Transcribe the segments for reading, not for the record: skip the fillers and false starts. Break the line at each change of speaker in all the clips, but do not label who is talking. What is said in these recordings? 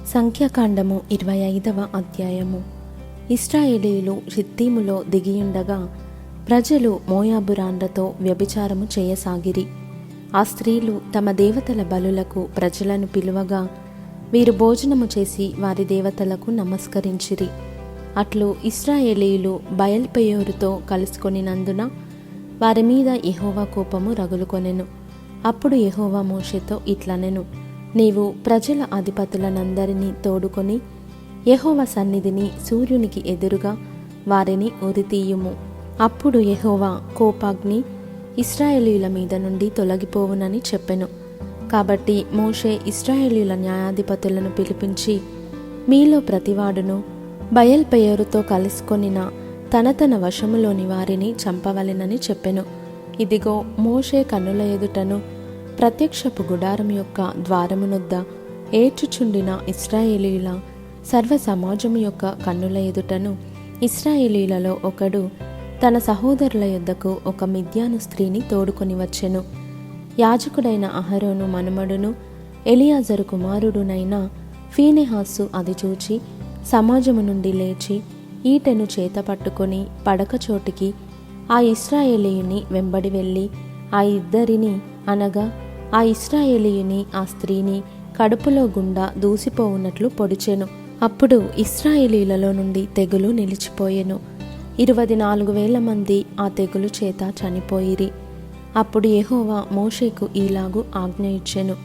సంఖ్యాకాండము 25వ అధ్యాయము. ఇశ్రాయేలీయులు షిత్తీములో దిగియుండగా ప్రజలు మోయాబురాండ్రతో వ్యభిచారము చేయసాగిరి. ఆ స్త్రీలు తమ దేవతల బలులకు ప్రజలను పిలువగా వీరు భోజనము చేసి వారి దేవతలకు నమస్కరించిరి. అట్లు ఇశ్రాయేలీయులు బయల్పెయోరుతో కలుసుకొనినందున వారి మీద యెహోవా కోపము రగులుకొనెను. అప్పుడు యెహోవా మోషేతో ఇట్లనెను, నీవు ప్రజల అధిపతులనందరినీ తోడుకొని యెహోవా సన్నిధిని సూర్యునికి ఎదురుగా వారిని ఉరితీయుము. అప్పుడు యెహోవా కోపాగ్ని ఇశ్రాయేలీయుల మీద నుండి తొలగిపోవునని చెప్పెను. కాబట్టి మోషే ఇశ్రాయేలీయుల న్యాయాధిపతులను పిలిపించి, మీలో ప్రతివాడును బయల్పెయోరుతో కలుసుకొనిన తన వశములోని వారిని చంపవలెనని చెప్పెను. ఇదిగో, మోషే కన్నుల ఎదుటను ప్రత్యక్షపు గుడారం యొక్క ద్వారమునొద్ద ఏడ్చుచుండిన ఇశ్రాయేలీయుల సర్వ సమాజము యొక్క కన్నుల ఎదుటను ఇశ్రాయేలీయులలో ఒకడు తన సహోదరుల యొద్దకు ఒక మిద్యాను స్త్రీని తోడుకొని వచ్చెను. యాజకుడైన అహరోను మనుమడును ఎలియాజరు కుమారుడునైన ఫీనెహాసు అది చూచి సమాజము నుండి లేచి ఈటెను చేత పట్టుకొని పడకచోటికి ఆ ఇశ్రాయేలీయుని వెంబడి వెళ్ళి ఆ ఇద్దరిని అనగా ఆ ఇశ్రాయేలీయుని ఆ స్త్రీని కడుపులో గుండా దూసిపోవున్నట్లు పొడిచెను. అప్పుడు ఇశ్రాయేలీయులలో నుండి తెగులు నిలిచిపోయెను. 24,000 మంది ఆ తెగులు చేత చనిపోయిరి. అప్పుడు యెహోవా మోషేకు ఈలాగు ఆజ్ఞ ఇచ్చెను,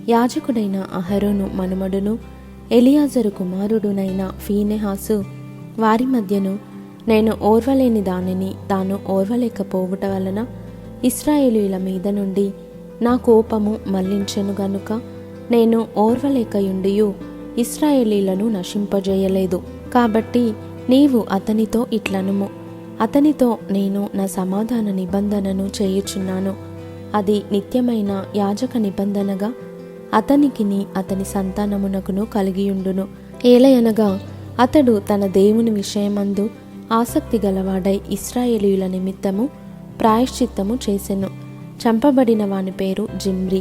యాజకుడైన అహరోను మనుమడును ఎలియాజరు కుమారుడునైన ఫీనెహాసు వారి మధ్యను నేను ఓర్వలేని దానిని తాను ఓర్వలేకపోవుట వలన ఇశ్రాయేలీయుల మీద నుండి నా కోపము మళ్లించెను గనుక నేను ఓర్వలేకయుండియు ఇశ్రాయేలీయులను నశింపజేయలేదు. కాబట్టి నీవు అతనితో ఇట్లనుము, అతనితో నేను నా సమాధాన నిబంధనను చేయుచున్నాను. అది నిత్యమైన యాజక నిబంధనగా అతనికిని అతని సంతానమునకును కలిగియుండును. ఏలయనగా అతడు తన దేవుని విషయమందు ఆసక్తి గలవాడై ఇశ్రాయేలీయుల నిమిత్తము ప్రాయశ్చిత్తము చేసెను. చంపబడిన వాని పేరు జిమ్రి.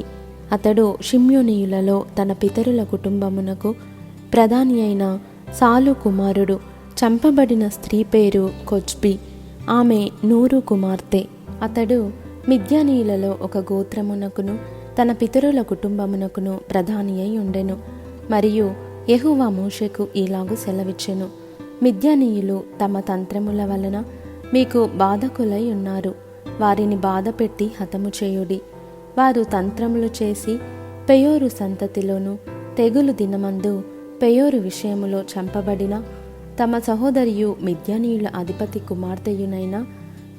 అతడు షిమ్యోనీయులలో తన పితరుల కుటుంబమునకు ప్రధాని అయిన సాలు కుమారుడు. చంపబడిన స్త్రీ పేరు కొజ్బి, ఆమె నూరు కుమార్తె. అతడు మిద్యానీయులలో ఒక గోత్రమునకును తన పితరుల కుటుంబమునకును ప్రధాని అయి ఉండెను. మరియు యెహోవా మోషేకు ఈలాగు సెలవిచ్చెను, మిద్యానీయులు తమ తంత్రముల వలన మీకు బాధకులై ఉన్నారు. వారిని బాధపెట్టి హతము చేయుడి. వారు తంత్రములు చేసి పెయోరు సంతతిలోను తెగులు దినమందు పెయోరు విషయములో చంపబడిన తమ సహోదరియు మిద్యానీయుల అధిపతి కుమార్తెయునైన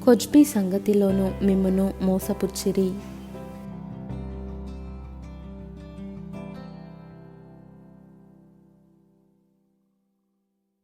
కొజ్బీ సంగతిలోను మిమ్మును మోసపుచ్చిరి.